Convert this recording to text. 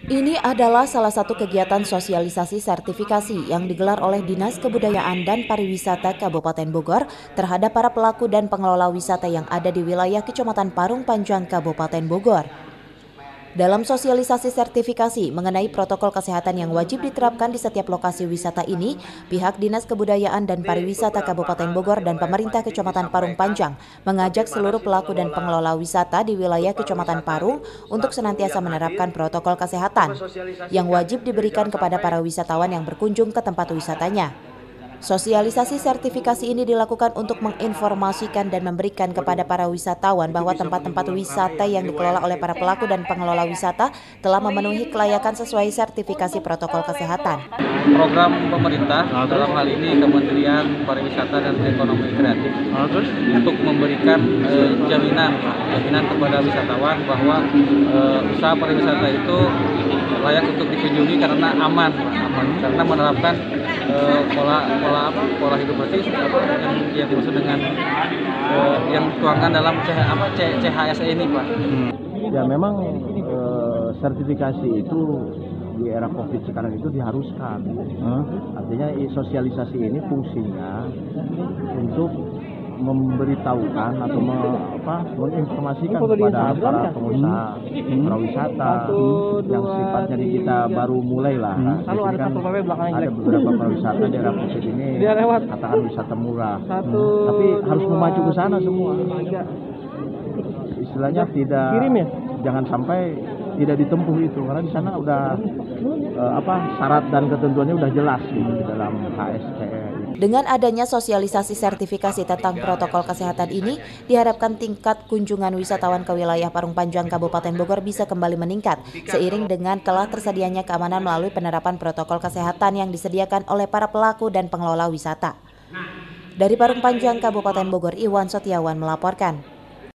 Ini adalah salah satu kegiatan sosialisasi sertifikasi yang digelar oleh Dinas Kebudayaan dan Pariwisata Kabupaten Bogor terhadap para pelaku dan pengelola wisata yang ada di wilayah Kecamatan Parung Panjang, Kabupaten Bogor. Dalam sosialisasi sertifikasi mengenai protokol kesehatan yang wajib diterapkan di setiap lokasi wisata ini, pihak Dinas Kebudayaan dan Pariwisata Kabupaten Bogor dan pemerintah Kecamatan Parung Panjang mengajak seluruh pelaku dan pengelola wisata di wilayah Kecamatan Parung untuk senantiasa menerapkan protokol kesehatan yang wajib diberikan kepada para wisatawan yang berkunjung ke tempat wisatanya. Sosialisasi sertifikasi ini dilakukan untuk menginformasikan dan memberikan kepada para wisatawan bahwa tempat-tempat wisata yang dikelola oleh para pelaku dan pengelola wisata telah memenuhi kelayakan sesuai sertifikasi protokol kesehatan. Program pemerintah dalam hal ini Kementerian Pariwisata dan Ekonomi Kreatif untuk memberikan jaminan kepada wisatawan bahwa usaha pariwisata itu layak untuk dikunjungi karena aman karena menerapkan pola hidup bersih yang dimaksud dengan yang dituangkan dalam CHSE ini, Pak. Ya memang sertifikasi itu di era COVID sekarang itu diharuskan. Artinya sosialisasi ini fungsinya untuk memberitahukan atau menginformasikan kepada para pengusaha pariwisata yang sifatnya di kita baru mulai lah. Kan ada beberapa pariwisata di era COVID ini katakan wisata murah, tapi harus memacu ke sana semua. Istilahnya jangan sampai tidak ditempuh itu karena di sana udah syarat dan ketentuannya udah jelas di dalam HSCE. Dengan adanya sosialisasi sertifikasi tentang protokol kesehatan ini, diharapkan tingkat kunjungan wisatawan ke wilayah Parung Panjang, Kabupaten Bogor bisa kembali meningkat, seiring dengan telah tersedianya keamanan melalui penerapan protokol kesehatan yang disediakan oleh para pelaku dan pengelola wisata. Dari Parung Panjang, Kabupaten Bogor, Iwan Setiawan melaporkan.